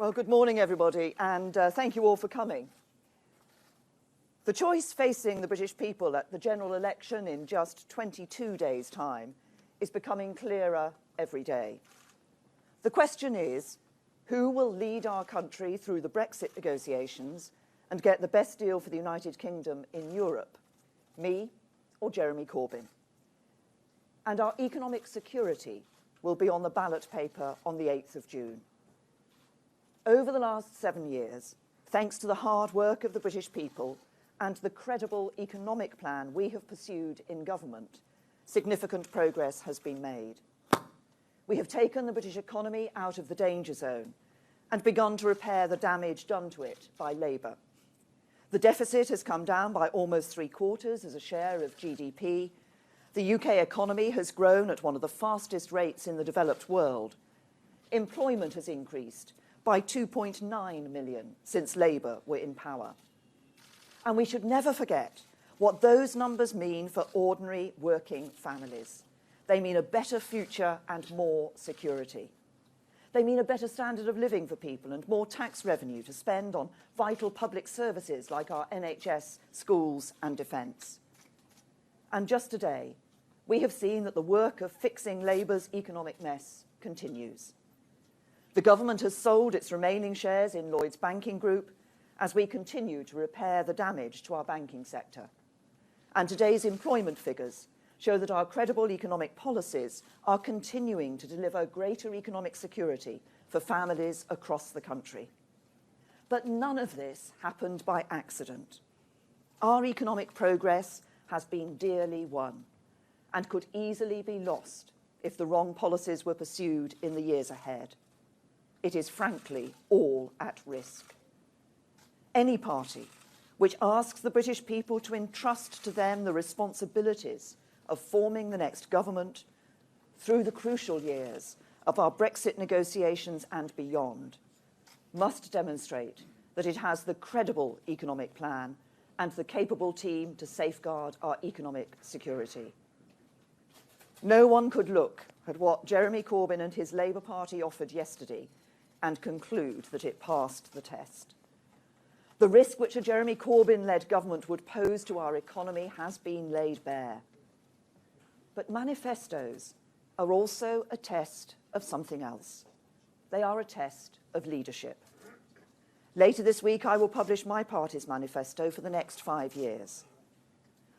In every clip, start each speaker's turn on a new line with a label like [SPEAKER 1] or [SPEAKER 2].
[SPEAKER 1] Well, good morning, everybody, and thank you all for coming. The choice facing the British people at the general election in just 22 days' time is becoming clearer every day. The question is, who will lead our country through the Brexit negotiations and get the best deal for the United Kingdom in Europe, me or Jeremy Corbyn? And our economic security will be on the ballot paper on the 8th of June. Over the last 7 years, thanks to the hard work of the British people and the credible economic plan we have pursued in government, significant progress has been made. We have taken the British economy out of the danger zone and begun to repair the damage done to it by Labour. The deficit has come down by almost 3/4 as a share of GDP. The UK economy has grown at one of the fastest rates in the developed world. Employment has increased by 2.9 million since Labour were in power. And we should never forget what those numbers mean for ordinary working families. They mean a better future and more security. They mean a better standard of living for people and more tax revenue to spend on vital public services like our NHS, schools and defence. And just today, we have seen that the work of fixing Labour's economic mess continues. The government has sold its remaining shares in Lloyds Banking Group as we continue to repair the damage to our banking sector. And today's employment figures show that our credible economic policies are continuing to deliver greater economic security for families across the country. But none of this happened by accident. Our economic progress has been dearly won and could easily be lost if the wrong policies were pursued in the years ahead. It is frankly all at risk. Any party which asks the British people to entrust to them the responsibilities of forming the next government through the crucial years of our Brexit negotiations and beyond must demonstrate that it has the credible economic plan and the capable team to safeguard our economic security. No one could look at what Jeremy Corbyn and his Labour Party offered yesterday and conclude that it passed the test. The risk which a Jeremy Corbyn-led government would pose to our economy has been laid bare. But manifestos are also a test of something else. They are a test of leadership. Later this week, I will publish my party's manifesto for the next 5 years.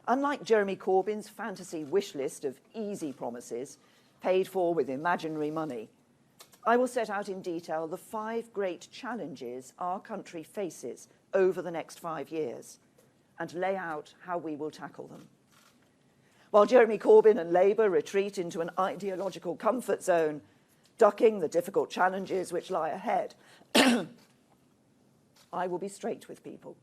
[SPEAKER 1] Unlike Jeremy Corbyn's fantasy wish list of easy promises paid for with imaginary money, I will set out in detail the 5 great challenges our country faces over the next 5 years and lay out how we will tackle them. While Jeremy Corbyn and Labour retreat into an ideological comfort zone, ducking the difficult challenges which lie ahead, I will be straight with people.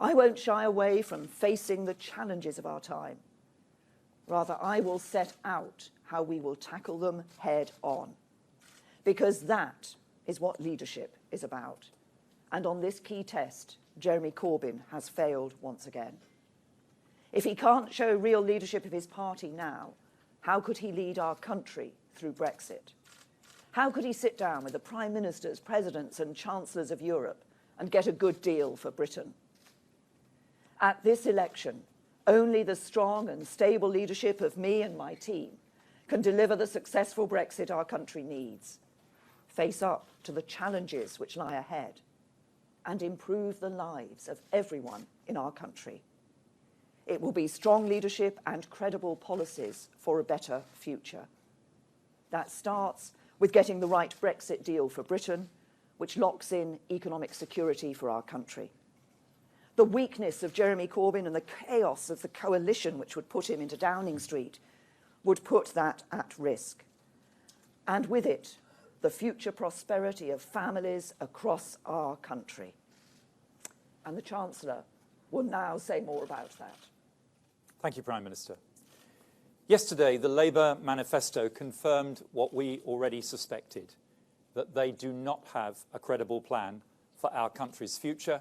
[SPEAKER 1] I won't shy away from facing the challenges of our time. Rather, I will set out how we will tackle them head on. Because that is what leadership is about. And on this key test, Jeremy Corbyn has failed once again. If he can't show real leadership of his party now, how could he lead our country through Brexit? How could he sit down with the prime ministers, presidents and chancellors of Europe and get a good deal for Britain? At this election, only the strong and stable leadership of me and my team can deliver the successful Brexit our country needs, face up to the challenges which lie ahead, and improve the lives of everyone in our country. It will be strong leadership and credible policies for a better future. That starts with getting the right Brexit deal for Britain, which locks in economic security for our country. The weakness of Jeremy Corbyn and the chaos of the coalition which would put him into Downing Street would put that at risk. And with it, the future prosperity of families across our country. And the Chancellor will now say more about that.
[SPEAKER 2] Thank you, Prime Minister. Yesterday, the Labour manifesto confirmed what we already suspected, that they do not have a credible plan for our country's future,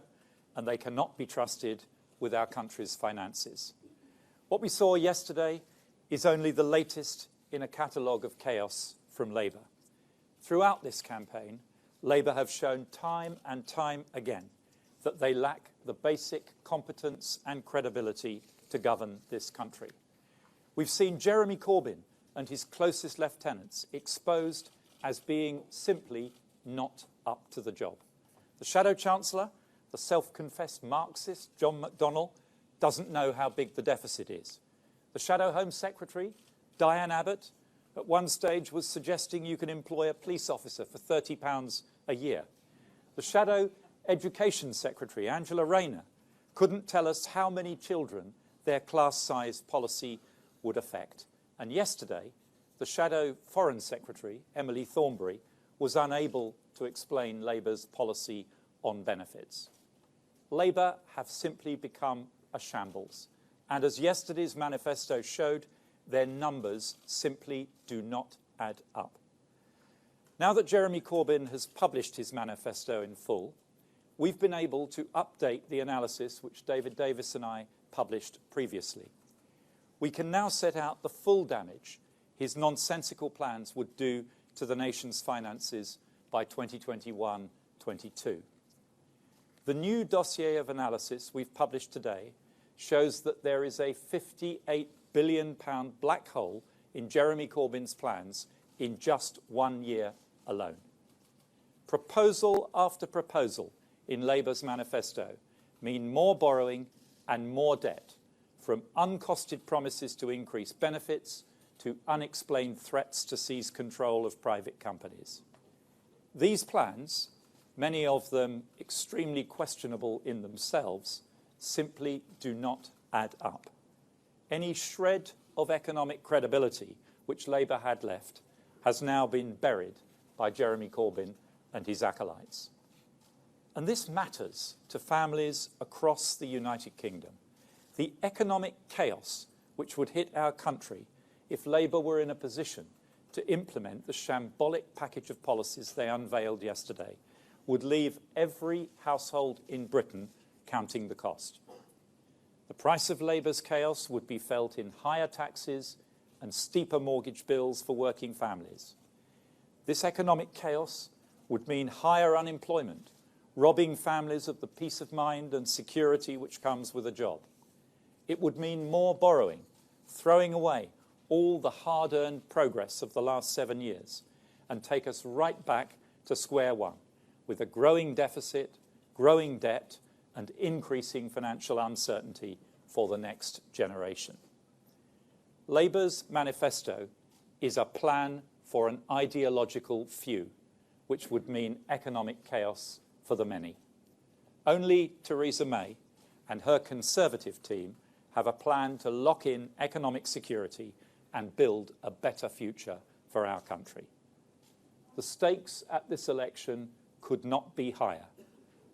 [SPEAKER 2] and they cannot be trusted with our country's finances. What we saw yesterday is only the latest in a catalogue of chaos from Labour. Throughout this campaign, Labour have shown time and time again that they lack the basic competence and credibility to govern this country. We've seen Jeremy Corbyn and his closest lieutenants exposed as being simply not up to the job. The Shadow Chancellor, the self-confessed Marxist, John McDonnell, doesn't know how big the deficit is. The Shadow Home Secretary, Diane Abbott, at one stage was suggesting you can employ a police officer for £30 a year. The Shadow Education Secretary, Angela Rayner, couldn't tell us how many children their class size policy would affect. And yesterday, the Shadow Foreign Secretary, Emily Thornberry, was unable to explain Labour's policy on benefits. Labour have simply become a shambles. And as yesterday's manifesto showed, their numbers simply do not add up. Now that Jeremy Corbyn has published his manifesto in full, we've been able to update the analysis which David Davis and I published previously. We can now set out the full damage his nonsensical plans would do to the nation's finances by 2021-22. The new dossier of analysis we've published today shows that there is a £58 billion black hole in Jeremy Corbyn's plans in just 1 year alone. Proposal after proposal in Labour's manifesto mean more borrowing and more debt, from uncosted promises to increase benefits to unexplained threats to seize control of private companies. These plans, many of them extremely questionable in themselves, simply do not add up. Any shred of economic credibility which Labour had left has now been buried by Jeremy Corbyn and his acolytes. And this matters to families across the United Kingdom. The economic chaos which would hit our country if Labour were in a position to implement the shambolic package of policies they unveiled yesterday would leave every household in Britain counting the cost. The price of Labour's chaos would be felt in higher taxes and steeper mortgage bills for working families. This economic chaos would mean higher unemployment, robbing families of the peace of mind and security which comes with a job. It would mean more borrowing, throwing away all the hard-earned progress of the last 7 years, and take us right back to square one, with a growing deficit, growing debt, and increasing financial uncertainty for the next generation. Labour's manifesto is a plan for an ideological few, which would mean economic chaos for the many. Only Theresa May and her Conservative team have a plan to lock in economic security and build a better future for our country. The stakes at this election could not be higher.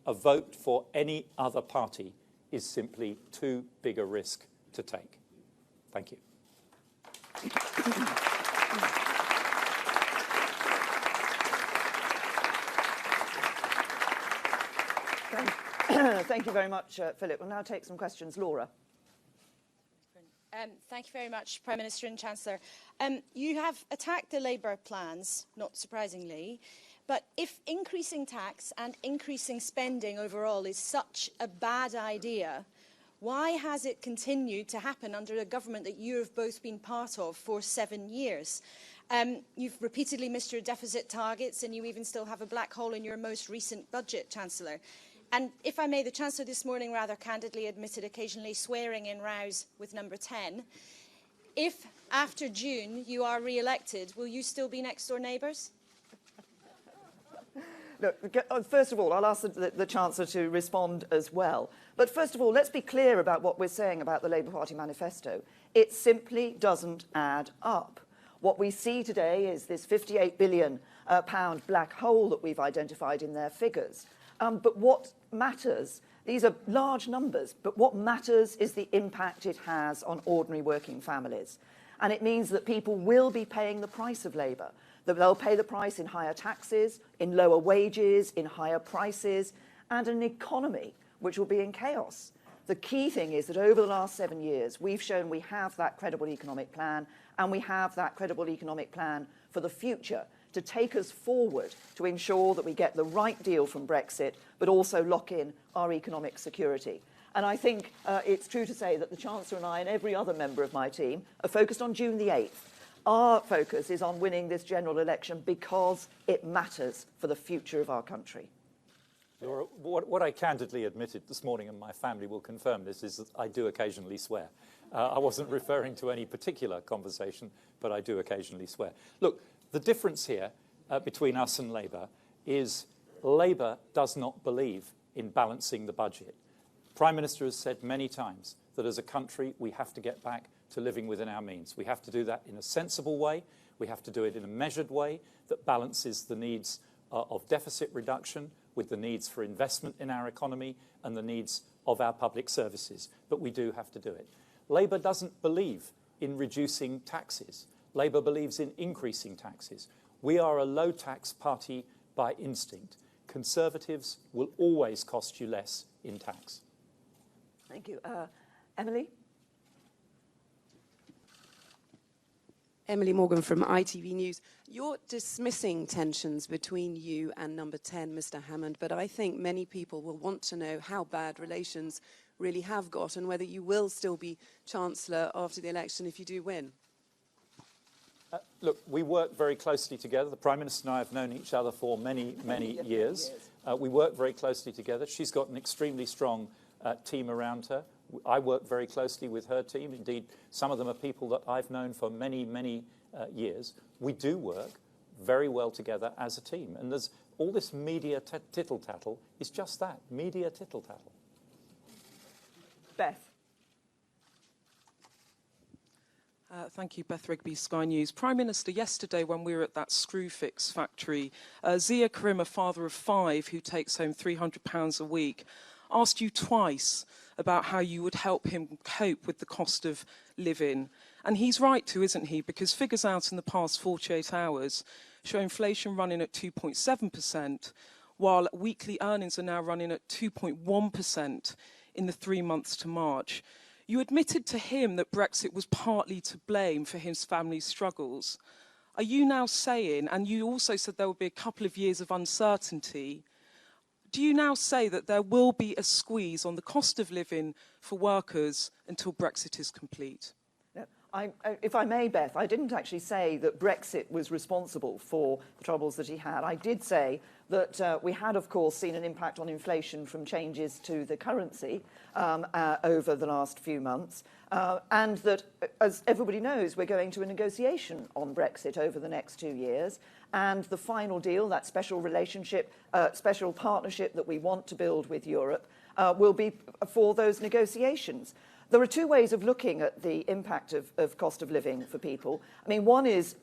[SPEAKER 2] A vote for any other party is simply too big a risk to take. Thank you.
[SPEAKER 1] Thank you very much, Philip. We'll now take some questions. Laura.
[SPEAKER 3] Thank you very much, Prime Minister and Chancellor. You have attacked the Labour plans, not surprisingly, but if increasing tax and increasing spending overall is such a bad idea, why has it continued to happen under a government that you have both been part of for 7 years? You've repeatedly missed your deficit targets, and you even still have a black hole in your most recent budget, Chancellor. And if I may, the Chancellor this morning rather candidly admitted occasionally swearing in rows with number 10. If, after June, you are re-elected, will you still be next-door neighbours?
[SPEAKER 1] Look, first of all, I'll ask the Chancellor to respond as well. But first of all, let's be clear about what we're saying about the Labour Party manifesto. It simply doesn't add up. What we see today is this £58 billion black hole that we've identified in their figures. But what matters, these are large numbers, but what matters is the impact it has on ordinary working families. And it means that people will be paying the price of Labour, that they'll pay the price in higher taxes, in lower wages, in higher prices, and an economy which will be in chaos. The key thing is that over the last 7 years, we've shown we have that credible economic plan, and we have that credible economic plan for the future to take us forward to ensure that we get the right deal from Brexit, but also lock in our economic security. And I think it's true to say that the Chancellor and I and every other member of my team are focused on June the 8th. Our focus is on winning this general election because it matters for the future of our country.
[SPEAKER 2] What I candidly admitted this morning, and my family will confirm this, is that I do occasionally swear. I wasn't referring to any particular conversation, but I do occasionally swear. Look, the difference here between us and Labour is Labour does not believe in balancing the budget. Prime Minister has said many times that as a country we have to get back to living within our means. We have to do that in a sensible way. We have to do it in a measured way that balances the needs of deficit reduction with the needs for investment in our economy and the needs of our public services. But we do have to do it. Labour doesn't believe in reducing taxes. Labour believes in increasing taxes. We are a low-tax party by instinct. Conservatives will always cost you less in tax.
[SPEAKER 1] Thank you. Emily?
[SPEAKER 4] Emily Morgan from ITV News. You're dismissing tensions between you and Number 10, Mr. Hammond, but I think many people will want to know how bad relations really have got and whether you will still be Chancellor after the election if you do win.
[SPEAKER 2] Look, we work very closely together. The Prime Minister and I have known each other for many, many years. We work very closely together. She's got an extremely strong team around her. I work very closely with her team. Indeed, some of them are people that I've known for many, many years. We do work very well together as a team. And there's all this media tittle-tattle is just that, media tittle-tattle.
[SPEAKER 1] Beth?
[SPEAKER 5] Thank you, Beth Rigby, Sky News. Prime Minister, yesterday when we were at that Screwfix factory, Zia Karim, a father of 5 who takes home £300 a week, asked you twice about how you would help him cope with the cost of living. And he's right to, isn't he? Because figures out in the past 48 hours show inflation running at 2.7%, while weekly earnings are now running at 2.1% in the 3 months to March. You admitted to him that Brexit was partly to blame for his family's struggles. Are you now saying, and you also said there will be a couple of years of uncertainty, do you now say that there will be a squeeze on the cost of living for workers until Brexit is complete?
[SPEAKER 1] If I may, Beth, I didn't actually say that Brexit was responsible for the troubles that he had. I did say that we had, of course, seen an impact on inflation from changes to the currency over the last few months, and that, as everybody knows, we're going to a negotiation on Brexit over the next 2 years, and the final deal, that special relationship, special partnership that we want to build with Europe, will be for those negotiations. There are 2 ways of looking at the impact of cost of living for people. I mean, one is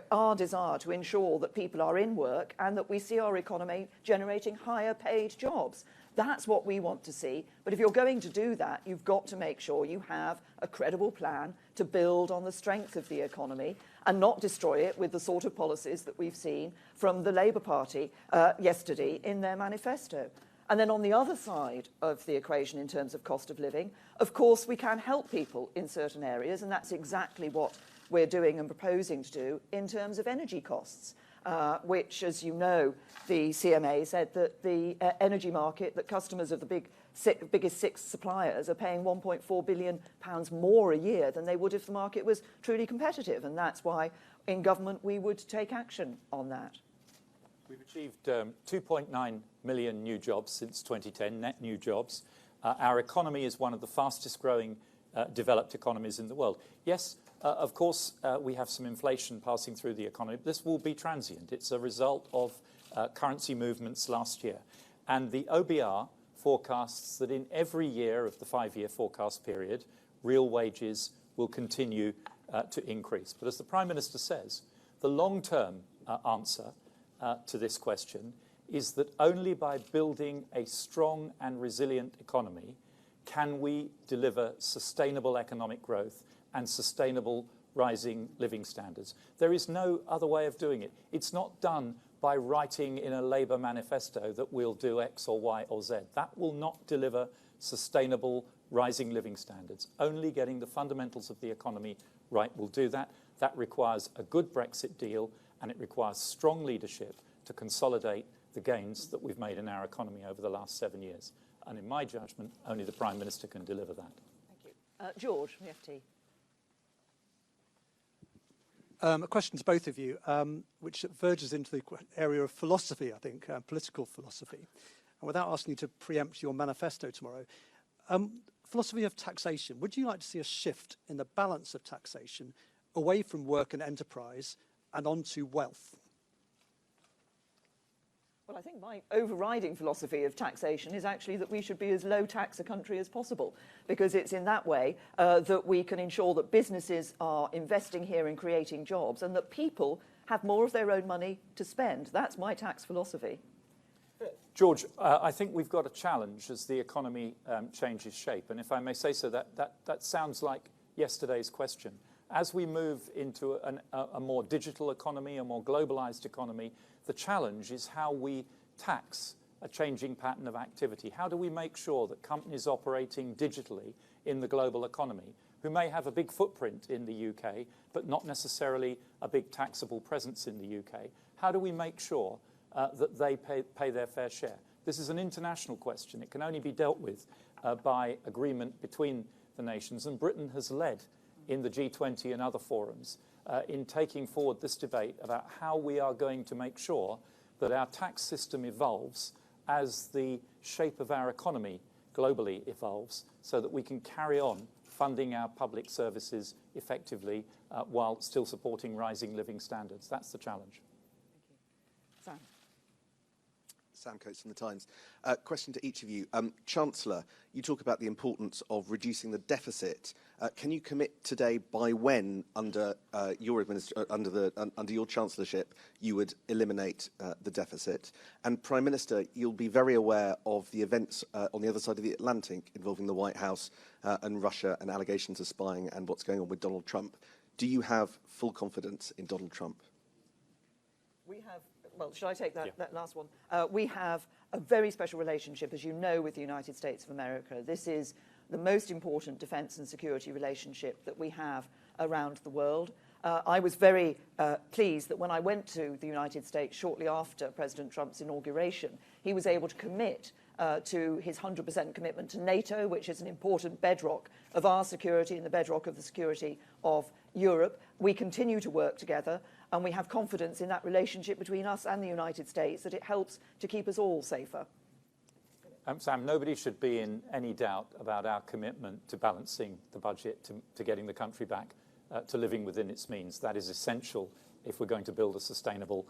[SPEAKER 1] our desire to ensure that people are in work and that we see our economy generating higher paid jobs. That's what we want to see. But if you're going to do that, you've got to make sure you have a credible plan to build on the strength of the economy and not destroy it with the sort of policies that we've seen from the Labour Party yesterday in their manifesto. And then on the other side of the equation in terms of cost of living, of course, we can help people in certain areas, and that's exactly what we're doing and proposing to do in terms of energy costs, which, as you know, the CMA said that the energy market, that customers of the biggest 6 suppliers are paying £1.4 billion more a year than they would if the market was truly competitive. And that's why, in government, we would take action on that.
[SPEAKER 2] We've achieved 2.9 million new jobs since 2010, net new jobs. Our economy is one of the fastest growing developed economies in the world. Yes, of course, we have some inflation passing through the economy. But this will be transient. It's a result of currency movements last year. And the OBR forecasts that in every year of the 5-year forecast period, real wages will continue to increase. But as the Prime Minister says, the long-term answer to this question is that only by building a strong and resilient economy can we deliver sustainable economic growth and sustainable rising living standards. There is no other way of doing it. It's not done by writing in a Labour manifesto that we'll do X or Y or Z. That will not deliver sustainable rising living standards. Only getting the fundamentals of the economy right will do that. That requires a good Brexit deal and it requires strong leadership to consolidate the gains that we've made in our economy over the last 7 years. And in my judgment, only the Prime Minister can deliver that.
[SPEAKER 1] Thank you. George, from the FT.
[SPEAKER 6] A question to both of you, which verges into the area of philosophy, I think, political philosophy. And without asking you to preempt your manifesto tomorrow, philosophy of taxation. Would you like to see a shift in the balance of taxation away from work and enterprise and onto wealth?
[SPEAKER 1] Well, I think my overriding philosophy of taxation is actually that we should be as low tax a country as possible, because it's in that way that we can ensure that businesses are investing here and creating jobs, and that people have more of their own money to spend. That's my tax philosophy.
[SPEAKER 2] George, I think we've got a challenge as the economy changes shape. And if I may say so, that sounds like yesterday's question. As we move into a more digital economy, a more globalized economy, the challenge is how we tax a changing pattern of activity. How do we make sure that companies operating digitally in the global economy, who may have a big footprint in the UK, but not necessarily a big taxable presence in the UK, how do we make sure that they pay their fair share? This is an international question. It can only be dealt with by agreement between the nations, and Britain has led in the G20 and other forums in taking forward this debate about how we are going to make sure that our tax system evolves as the shape of our economy globally evolves, so that we can carry on funding our public services effectively while still supporting rising living standards. That's the challenge.
[SPEAKER 1] Thank you. Sam.
[SPEAKER 7] Sam Coates from The Times. Question to each of you. Chancellor, you talk about the importance of reducing the deficit. Can you commit today by when, under your chancellorship, you would eliminate the deficit? And Prime Minister, you'll be very aware of the events on the other side of the Atlantic involving the White House and Russia and allegations of spying and what's going on with Donald Trump. Do you have full confidence in Donald Trump?
[SPEAKER 1] We have, well, should I take that last one? We have a very special relationship, as you know, with the United States of America. This is the most important defence and security relationship that we have around the world. I was very pleased that when I went to the United States shortly after President Trump's inauguration, he was able to commit to his 100% commitment to NATO, which is an important bedrock of our security and the bedrock of the security of Europe. We continue to work together, and we have confidence in that relationship between us and the United States, that it helps to keep us all safer.
[SPEAKER 2] Sam, nobody should be in any doubt about our commitment to balancing the budget, to getting the country back to living within its means. That is essential if we're going to build a sustainable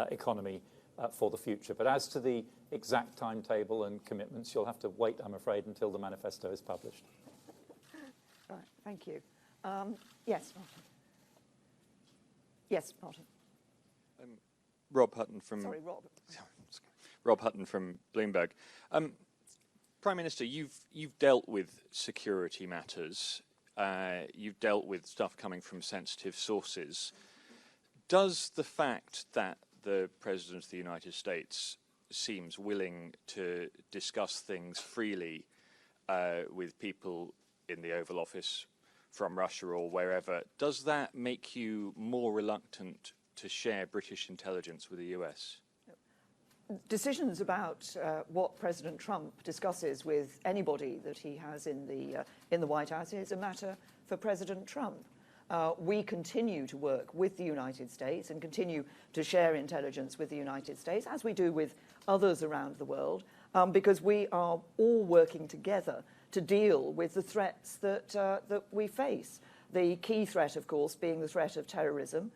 [SPEAKER 2] economy for the future. But as to the exact timetable and commitments, you'll have to wait, I'm afraid, until the manifesto is published.
[SPEAKER 1] Right, thank you. Yes, Martin. Yes, Martin.
[SPEAKER 8] Rob Hutton from...
[SPEAKER 1] Sorry, Rob.
[SPEAKER 8] Rob Hutton from Bloomberg. Prime Minister, you've dealt with security matters. You've dealt with stuff coming from sensitive sources. Does the fact that the President of the United States seems willing to discuss things freely with people in the Oval Office from Russia or wherever, does that make you more reluctant to share British intelligence with the US?
[SPEAKER 1] Decisions about what President Trump discusses with anybody that he has in the White House is a matter for President Trump. We continue to work with the United States and continue to share intelligence with the United States, as we do with others around the world, because we are all working together to deal with the threats that we face. The key threat, of course, being the threat of terrorism,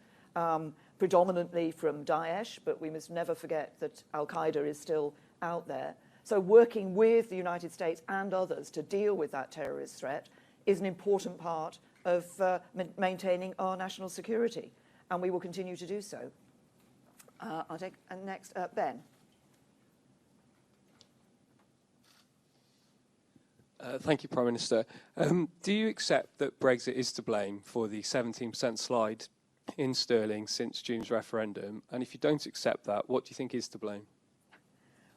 [SPEAKER 1] predominantly from Daesh, but we must never forget that Al-Qaeda is still out there. So working with the United States and others to deal with that terrorist threat is an important part of maintaining our national security, and we will continue to do so. I'll take next, Ben.
[SPEAKER 9] Thank you, Prime Minister. Do you accept that Brexit is to blame for the 17% slide in sterling since June's referendum? And if you don't accept that, what do you think is to blame?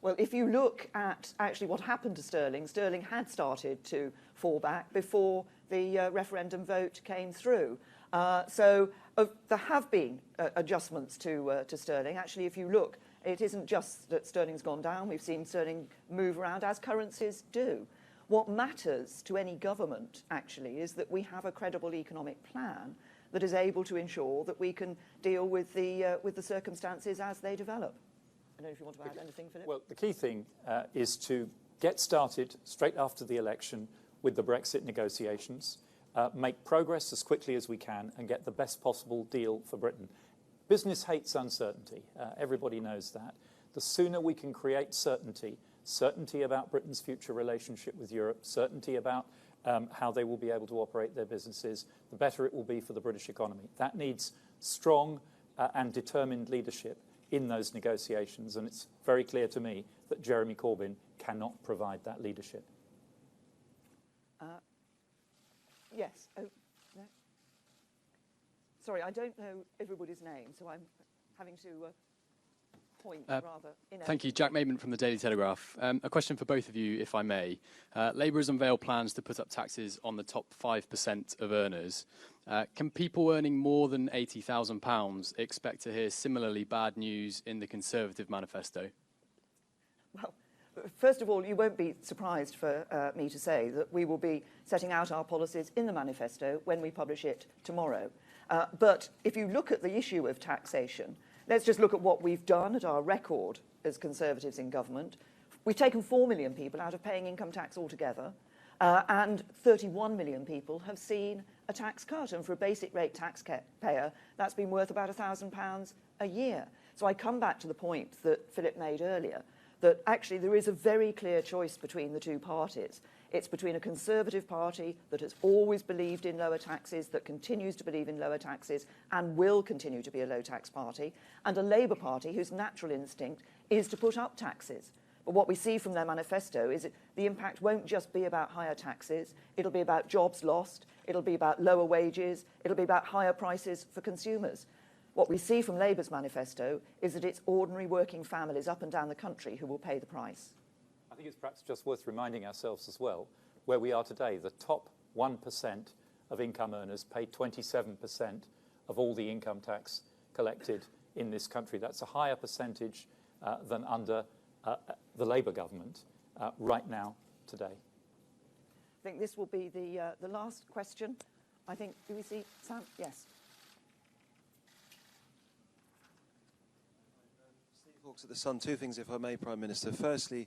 [SPEAKER 1] Well, if you look at actually what happened to sterling, sterling had started to fall back before the referendum vote came through. There have been adjustments to sterling. Actually, if you look, it isn't just that sterling's gone down. We've seen sterling move around, as currencies do. What matters to any government, actually, is that we have a credible economic plan that is able to ensure that we can deal with the circumstances as they develop. I don't know if you want to add anything, Philip.
[SPEAKER 2] Well, the key thing is to get started straight after the election with the Brexit negotiations, make progress as quickly as we can, and get the best possible deal for Britain. Business hates uncertainty. Everybody knows that. The sooner we can create certainty about Britain's future relationship with Europe, certainty about how they will be able to operate their businesses, the better it will be for the British economy. That needs strong and determined leadership in those negotiations, and it's very clear to me that Jeremy Corbyn cannot provide that leadership.
[SPEAKER 1] Yes. Oh, no. Sorry, I don't know everybody's name, so I'm having to point rather.
[SPEAKER 10] Thank you. Jack Maidment from the Daily Telegraph. A question for both of you, if I may. Labour has unveiled plans to put up taxes on the top 5% of earners. Can people earning more than £80,000 expect to hear similarly bad news in the Conservative manifesto?
[SPEAKER 1] Well, first of all, you won't be surprised for me to say that we will be setting out our policies in the manifesto when we publish it tomorrow. But if you look at the issue of taxation, let's just look at what we've done at our record as Conservatives in government. We've taken 4 million people out of paying income tax altogether, and 31 million people have seen a tax cut. And for a basic rate taxpayer, that's been worth about £1,000 a year. So I come back to the point that Philip made earlier, that actually there is a very clear choice between the two parties. It's between a Conservative party that has always believed in lower taxes, that continues to believe in lower taxes and will continue to be a low tax party, and a Labour Party whose natural instinct is to put up taxes. But what we see from their manifesto is that the impact won't just be about higher taxes, it'll be about jobs lost, it'll be about lower wages, it'll be about higher prices for consumers. What we see from Labour's manifesto is that it's ordinary working families up and down the country who will pay the price.
[SPEAKER 2] I think it's perhaps just worth reminding ourselves as well where we are today. The top 1% of income earners pay 27% of all the income tax collected in this country. That's a higher percentage than under the Labour government right now, today.
[SPEAKER 1] I think this will be the last question. I think, do we see Sam? Yes.
[SPEAKER 11] Steve Hawkes at The Sun. Two things, if I may, Prime Minister. Firstly,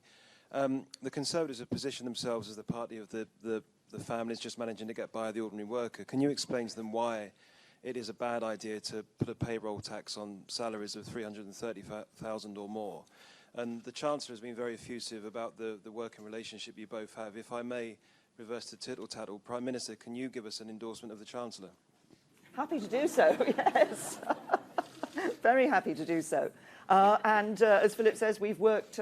[SPEAKER 11] the Conservatives have positioned themselves as the party of the families just managing to get by the ordinary worker. Can you explain to them why it is a bad idea to put a payroll tax on salaries of $330,000 or more? And the Chancellor has been very effusive about the working relationship you both have. If I may reverse to tittle-tattle, Prime Minister, can you give us an endorsement of the Chancellor?
[SPEAKER 1] Happy to do so, yes. Very happy to do so. And as Philip says, we've worked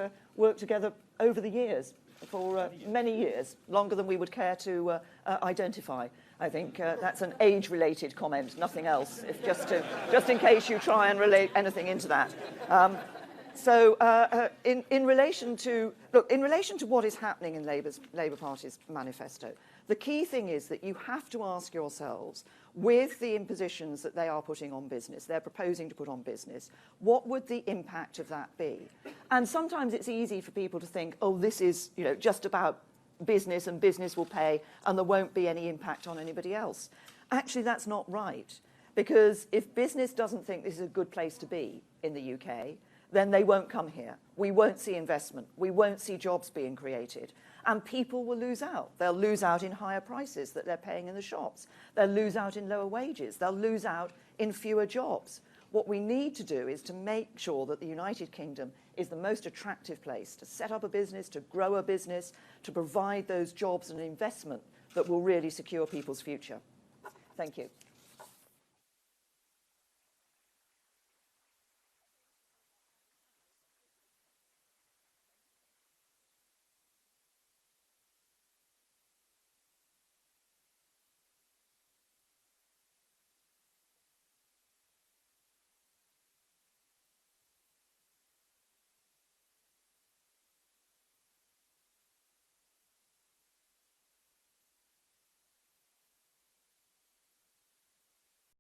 [SPEAKER 1] together over the years, for many years, longer than we would care to identify. I think that's an age-related comment, nothing else, just in case you try and relate anything into that. In relation to what is happening in Labour Party's manifesto, the key thing is that you have to ask yourselves, with the impositions that they are putting on business, they're proposing to put on business, what would the impact of that be? And sometimes it's easy for people to think, oh, this is just about business and business will pay and there won't be any impact on anybody else. Actually, that's not right. Because if business doesn't think this is a good place to be in the UK, then they won't come here. We won't see investment. We won't see jobs being created. And people will lose out. They'll lose out in higher prices that they're paying in the shops. They'll lose out in lower wages. They'll lose out in fewer jobs. What we need to do is to make sure that the United Kingdom is the most attractive place to set up a business, to grow a business, to provide those jobs and investment that will really secure people's future. Thank you.